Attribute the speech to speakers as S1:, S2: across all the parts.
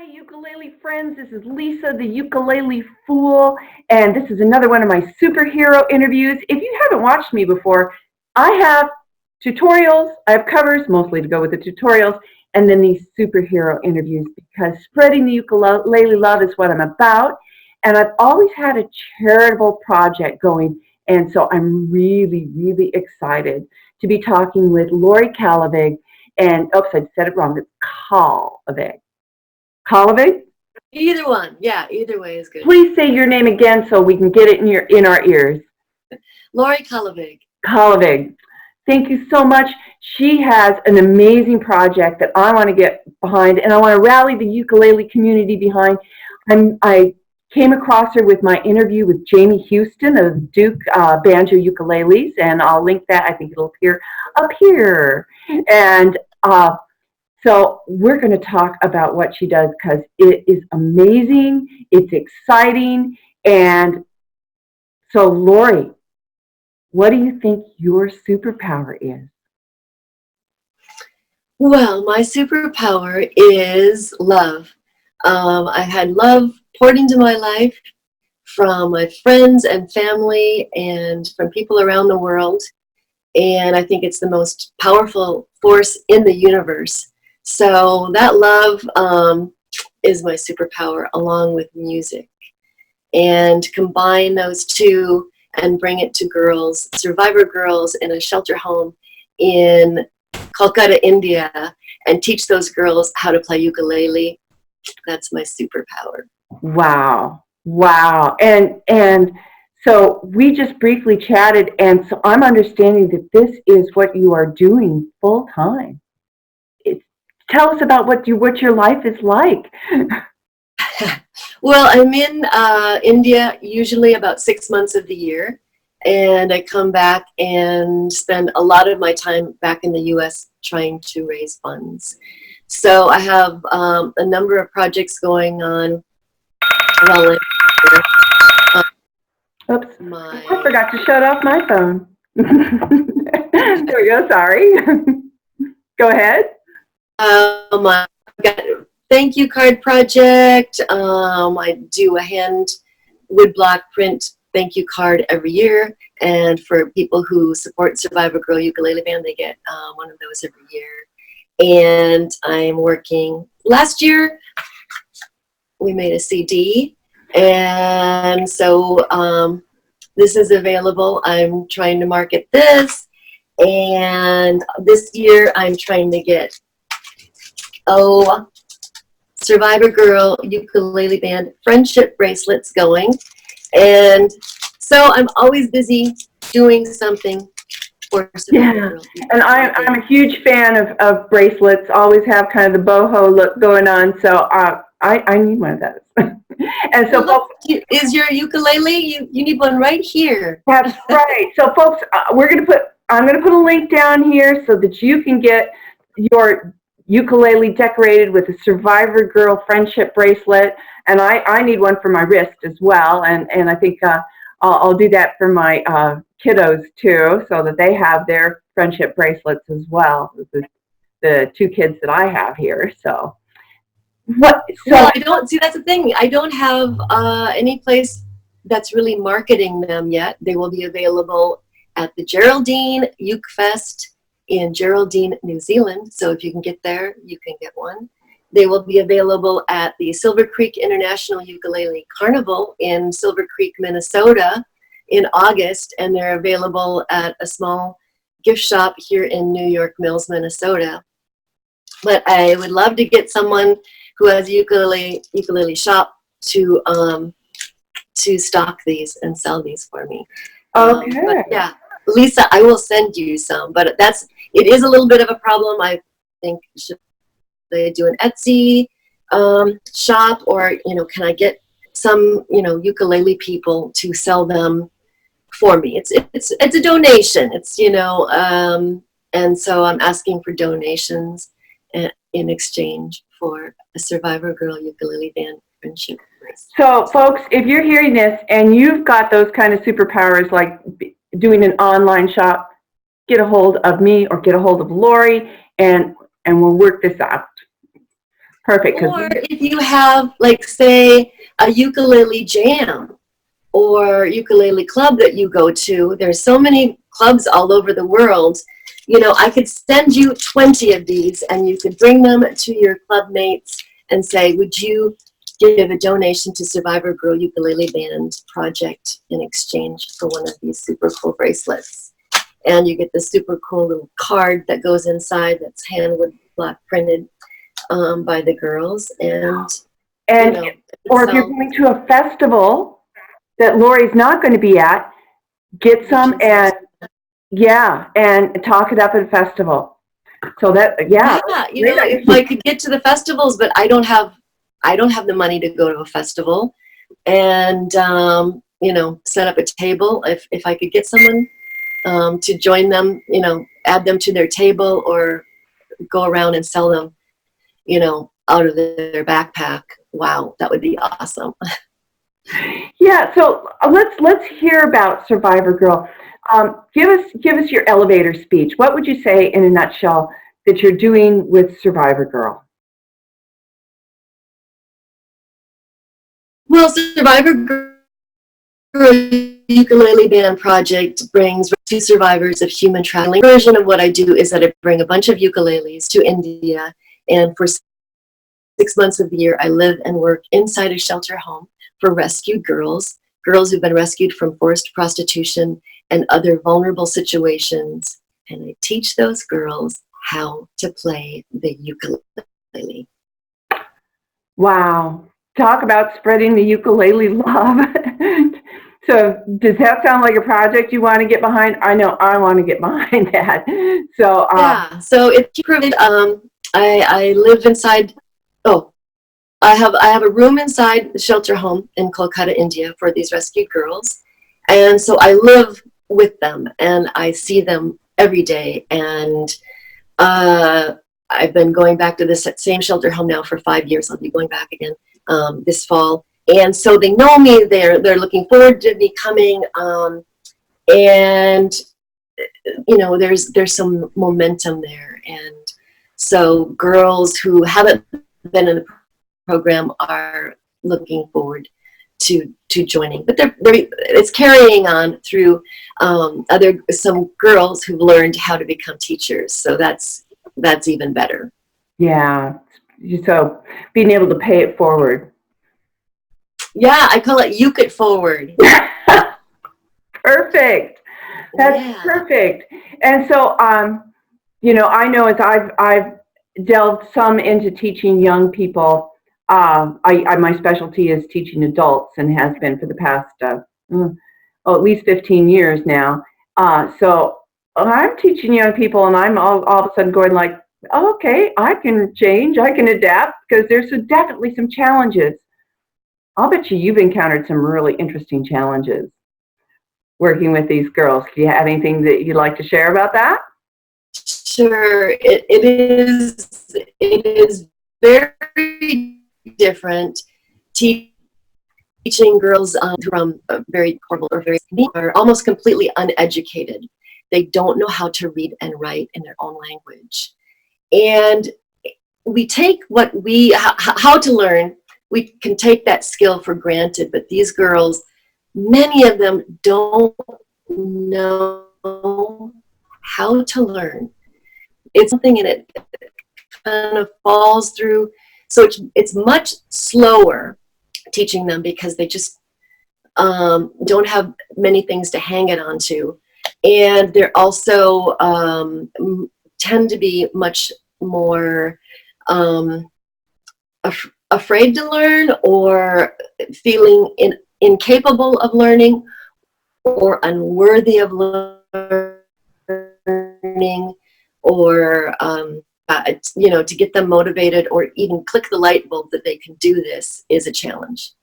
S1: ukulele friends. This is Lisa, the ukulele fool, and this is another one of my superhero interviews. If you haven't watched me before, I have tutorials, I have covers, mostly to go with the tutorials, and then these superhero interviews because spreading the ukulele love is what I'm about. And I've always had a charitable project going, and so I'm really, really excited to be talking with Laurie Kallevig. And oops, I said it wrong. It's Kallevig. Kallevig?
S2: Either one. Yeah, either way is good.
S1: Please say your name again so we can get it in our ears.
S2: Laurie Kallevig.
S1: Kallevig. Thank you so much. She has an amazing project that I want to get behind, and I want to rally the ukulele community behind. I came across her with my interview with Jamie Houston of Duke Banjo Ukuleles, and I'll link that. I think it'll appear up here. And so we're going to talk about what she does because it is amazing, it's exciting, and so Laurie, what do you think your superpower is?
S2: Well, my superpower is love. I've had love poured into my life from my friends and family and from people around the world. And I think it's the most powerful force in the universe. So that love is my superpower along with music. And combine those two and bring it to girls, survivor girls in a shelter home in Kolkata, India, and teach those girls how to play ukulele. That's my superpower.
S1: Wow. Wow. And so we just briefly chatted, and so I'm understanding that this is what you are doing full time. Tell us about what your life is like.
S2: Well, I'm in India usually about 6 months of the year, and I come back and spend a lot of my time back in the U.S. trying to raise funds. So I have a number of projects going on. Well,
S1: Oops, I forgot to shut off my phone. There we go, sorry. Go ahead.
S2: I've got a thank you card project. I do a hand woodblock print thank you card every year, and for people who support Survivor Girl Ukulele Band, they get one of those every year. And I'm working. Last year, we made a CD, and so this is available. I'm trying to market this, and this year I'm trying to get Survivor Girl Ukulele Band friendship bracelets going. And so I'm always busy doing something for Survivor Girl.
S1: And I'm a huge fan of bracelets, always have kind of the boho look going on, so I need one of those. And so
S2: well, look, is your ukulele? You need one right here.
S1: That's right. So folks, I'm going to put a link down here so that you can get your ukulele decorated with a Survivor Girl friendship bracelet, and I need one for my wrist as well, and I think I'll do that for my kiddos too, so that they have their friendship bracelets as well. The two kids that I have here. So what? So
S2: well, I don't see, that's the thing. I don't have any place that's really marketing them yet. They will be available at the Geraldine Uke Fest in Geraldine, New Zealand. So if you can get there, you can get one. They will be available at the Silver Creek International Ukulele Carnival in Silver Creek, Minnesota in August, and they're available at a small gift shop here in New York Mills, Minnesota. But I would love to get someone who has a ukulele shop to stock these and sell these for me.
S1: Okay.
S2: But yeah, Lisa, I will send you some, but it is a little bit of a problem. I think should they do an Etsy shop, or can I get some ukulele people to sell them for me? It's a donation. It's and so I'm asking for donations in exchange for a Survivor Girl Ukulele Band friendship.
S1: So folks, if you're hearing this and you've got those kind of superpowers like doing an online shop, get a hold of me or get a hold of Laurie, and we'll work this out. Perfect.
S2: Or if you have, like, say, a ukulele jam or ukulele club that you go to, there's so many clubs all over the world. You know, I could send you 20 of these and you could bring them to your club mates and say, would you give a donation to Survivor Girl Ukulele Band project in exchange for one of these super cool bracelets? And you get the super cool little card that goes inside that's handwood block printed by the girls. And,
S1: And
S2: you know,
S1: or if you're going to a festival that Laurie's not going to be at, get some and and talk it up at a festival. So that
S2: yeah, you know, if I could get to the festivals, but I don't have the money to go to a festival, and you know, set up a table. If I could get someone to join them, you know, add them to their table or go around and sell them, you know, out of their backpack. Wow, that would be awesome.
S1: Yeah, so let's hear about Survivor Girl. Give us your elevator speech. What would you say in a nutshell that you're doing with Survivor Girl?
S2: Well, Survivor Girl Ukulele Band project brings two survivors of human trafficking. The version of what I do is that I bring a bunch of ukuleles to India, and for 6 months of the year, I live and work inside a shelter home for rescued girls, girls who've been rescued from forced prostitution and other vulnerable situations. And I teach those girls how to play the ukulele.
S1: Wow, talk about spreading the ukulele love. So does that sound like a project you want to get behind? I know I want to get behind that. So
S2: yeah, so it's proven. I live inside. Oh, I have a room inside the shelter home in Kolkata, India, for these rescued girls, and so I live with them and I see them every day. And I've been going back to this same shelter home now for 5 years. I'll be going back again this fall, and so they know me. They're looking forward to me coming, and you know, there's some momentum there. And so girls who haven't been in the program are looking forward to joining, but it's carrying on through some girls who've learned how to become teachers, so that's even better.
S1: yeah, so being able to pay it forward.
S2: Yeah, I call it Uke It Forward.
S1: Perfect. That's perfect. And so, you know, I know as I've delved some into teaching young people. My specialty is teaching adults and has been for the past at least 15 years now. So I'm teaching young people, and I'm all of a sudden going like, oh, okay, I can change, I can adapt, because there's definitely some challenges. I'll bet you've encountered some really interesting challenges working with these girls. Do you have anything that you'd like to share about that?
S2: Sure, it is very different teaching girls from very horrible or very are almost completely uneducated. They don't know how to read and write in their own language, and we take how to learn. We can take that skill for granted, but these girls, many of them don't know how to learn. It's something in it kind of falls through. So it's much slower teaching them because they just don't have many things to hang it onto. And they're also tend to be much more afraid to learn, or feeling incapable of learning, or unworthy of learning, or you know, to get them motivated or even click the light bulb that they can do this is a challenge.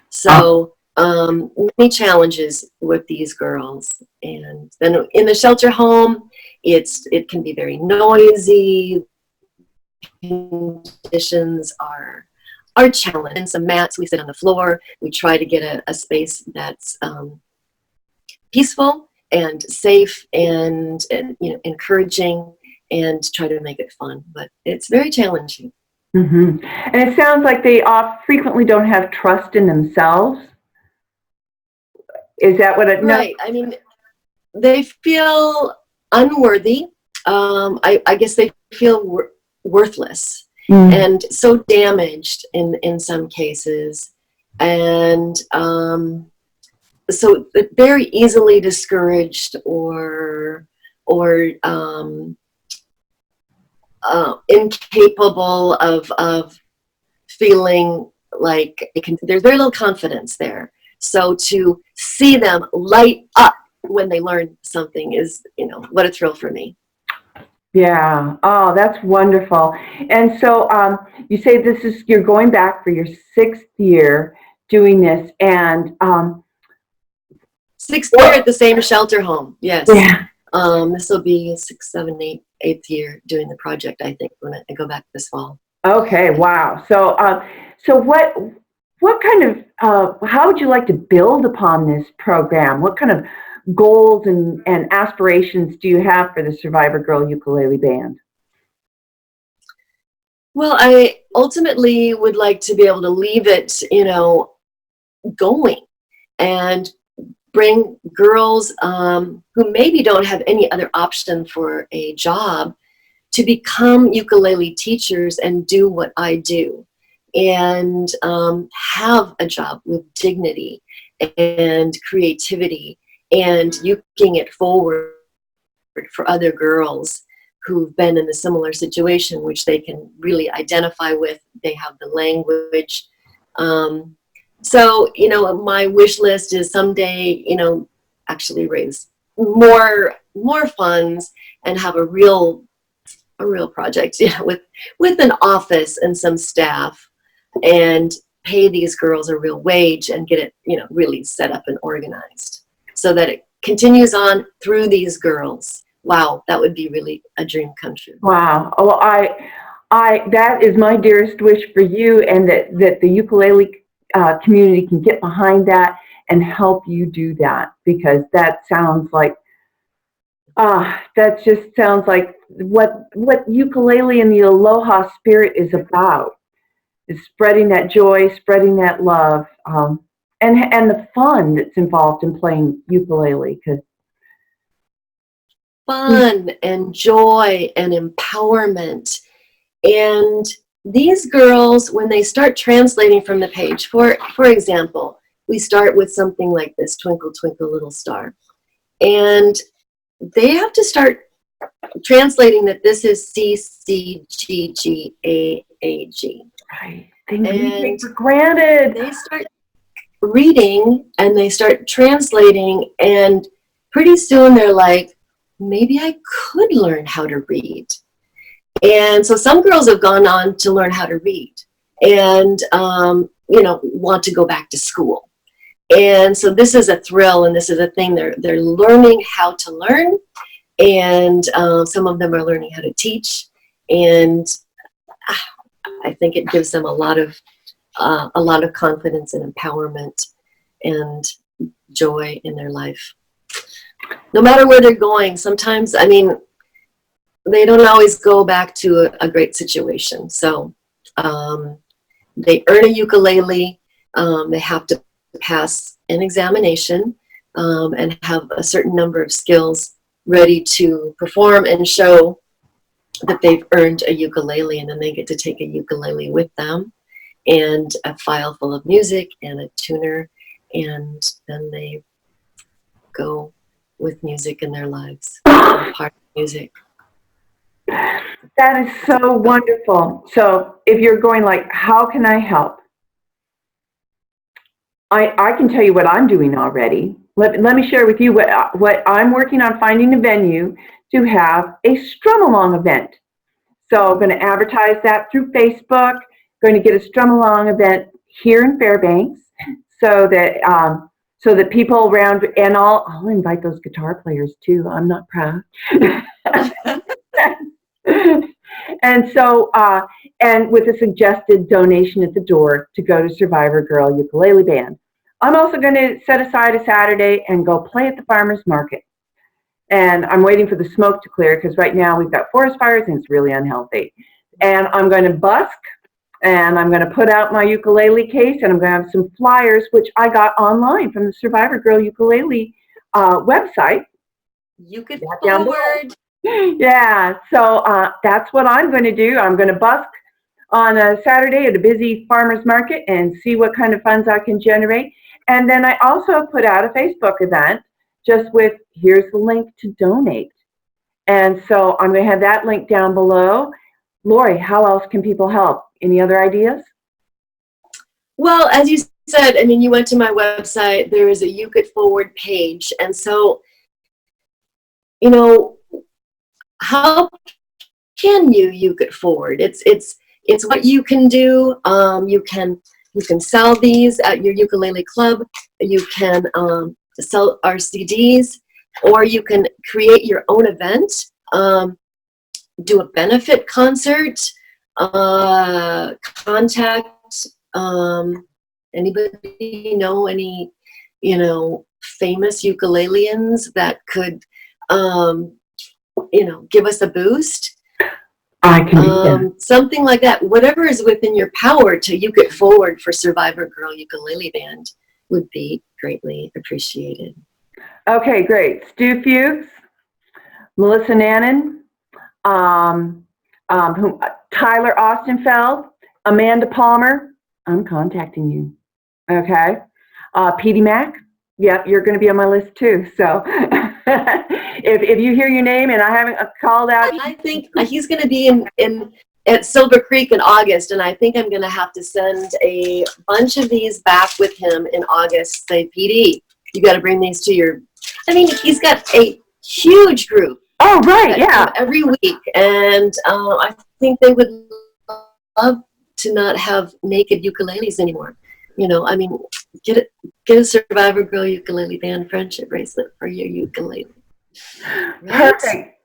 S2: So many challenges with these girls. And then in the shelter home, it can be very noisy. Conditions are challenging. Some mats, we sit on the floor. We try to get a space that's peaceful and safe and you know, encouraging, and try to make it fun. But it's very challenging.
S1: And it sounds like they frequently don't have trust in themselves. Is that what it? No.
S2: Right. I mean, they feel unworthy. I guess they feel worthless
S1: Mm.
S2: and so damaged in some cases. And so very easily discouraged or incapable of feeling like there's very little confidence there. So to see them light up when they learn something is, what a thrill for me.
S1: Yeah. Oh, that's wonderful. And so you say you're going back for your 6th year doing this, and
S2: Sixth year
S1: what?
S2: at the same shelter home. Yes.
S1: Yeah.
S2: This will be 6, 7, 8, 8th year doing the project, I think, when I go back this fall.
S1: Okay.
S2: Yeah.
S1: Wow. So what kind of how would you like to build upon this program? What kind of goals and aspirations do you have for the Survivor Girl Ukulele Band?
S2: Well, I ultimately would like to be able to leave it, going and bring girls who maybe don't have any other option for a job to become ukulele teachers and do what I do and have a job with dignity and creativity and uking it forward for other girls who've been in a similar situation, which they can really identify with. They have the language. So, my wish list is someday, actually raise more funds and have a real project, with an office and some staff, and pay these girls a real wage and get it, really set up and organized so that it continues on through these girls. Wow, that would be really a dream come true.
S1: Wow. Well, that is my dearest wish for you, and that the ukulele community can get behind that and help you do that, because that just sounds like what ukulele and the aloha spirit is about, is spreading that joy, spreading that love, and the fun that's involved in playing ukulele. Because
S2: Fun and joy and empowerment. And these girls, when they start translating from the page, for example, we start with something like this, Twinkle, Twinkle, Little Star. And they have to start translating that this is CCGGAAG.
S1: right, things we take
S2: And
S1: for granted.
S2: they start reading and they start translating, and pretty soon they're like, maybe I could learn how to read. And so some girls have gone on to learn how to read and, want to go back to school. And so this is a thrill, and this is a thing they're learning how to learn. And some of them are learning how to teach. And I think it gives them a lot of confidence and empowerment and joy in their life. No matter where they're going, sometimes, they don't always go back to a great situation. So they earn a ukulele. They have to pass an examination and have a certain number of skills ready to perform and show that they've earned a ukulele. And then they get to take a ukulele with them and a file full of music and a tuner. And then they go with music in their lives, part of music.
S1: That is so wonderful. So if you're going like, how can I help? I can tell you what I'm doing already. Let me share with you what I'm working on, finding a venue to have a strum along event. So I'm going to advertise that through Facebook, going to get a strum along event here in Fairbanks, so that people around, and I'll invite those guitar players too. I'm not proud. And so, and with a suggested donation at the door to go to Survivor Girl Ukulele Band. I'm also going to set aside a Saturday and go play at the farmer's market. And I'm waiting for the smoke to clear, because right now we've got forest fires and it's really unhealthy. And I'm going to busk And I'm going to put out my ukulele case, and I'm going to have some flyers, which I got online from the Survivor Girl Ukulele website.
S2: You could
S1: Down
S2: forward.
S1: Yeah, so that's what I'm going to do. I'm going to busk on a Saturday at a busy farmer's market and see what kind of funds I can generate. And then I also put out a Facebook event just with, here's the link to donate. And so I'm going to have that link down below. Laurie, how else can people help? Any other ideas?
S2: Well, as you said, I mean, you went to my website. There is a You Could Forward page. And so, you know, how can you could forward? It's what you can do. You can sell these at your ukulele club. You can sell our CDs, or you can create your own event. Do a benefit concert. Contact anybody know any famous ukuleleans that could give us a boost.
S1: I can do that.
S2: Something like that. Whatever is within your power to You Could Forward for Survivor Girl Ukulele Band would be greatly appreciated.
S1: Okay, great. Stu Fuchs, Melissa Nannon, Tyler Ostenfeld, Amanda Palmer. I'm contacting you. Okay. Petey Mack. Yep, you're going to be on my list too. So if you hear your name and I haven't called out,
S2: I think he's going to be in at Silver Creek in August, and I think I'm going to have to send a bunch of these back with him in August. Say, PD, you got to bring these to your. I mean, he's got a huge group.
S1: Oh, right, yeah.
S2: Every week, and I think they would love to not have naked ukuleles anymore. I mean, get a Survivor Girl Ukulele Band friendship bracelet for your ukulele. Right?
S1: Perfect.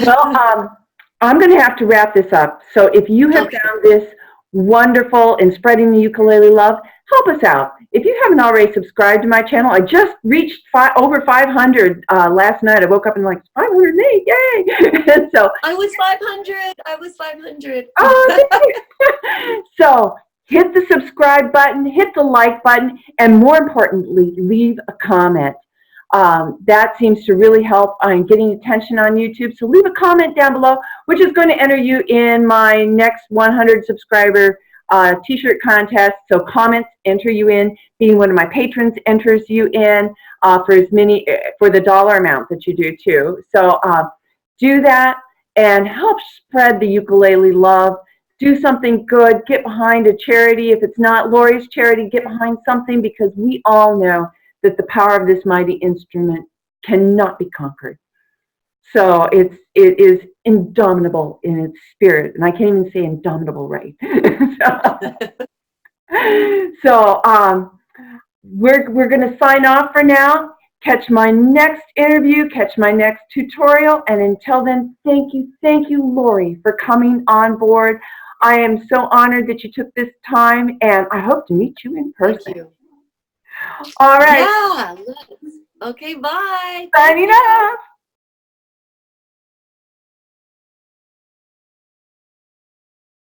S1: Well, I'm going to have to wrap this up. So if you have found this wonderful in spreading the ukulele love, help us out. If you haven't already subscribed to my channel, I just reached over 500 last night. I woke up and like 508, yay! So
S2: I was 500.
S1: Oh, so hit the subscribe button, hit the like button, and more importantly, leave a comment. That seems to really help on getting attention on YouTube. So leave a comment down below, which is going to enter you in my next 100 subscriber t-shirt contest. So comments enter you in. Being one of my patrons enters you in for the dollar amount that you do too. So do that and help spread the ukulele love. Do something good. Get behind a charity. If it's not Laurie's charity, get behind something, because we all know that the power of this mighty instrument cannot be conquered. So it is indomitable in its spirit, and I can't even say indomitable right. So we're going to sign off for now. Catch my next interview, catch my next tutorial, and until then, thank you, Laurie, for coming on board. I am so honored that you took this time, and I hope to meet you in person.
S2: Thank you.
S1: All right.
S2: Yeah. Okay, bye.
S1: Signing off.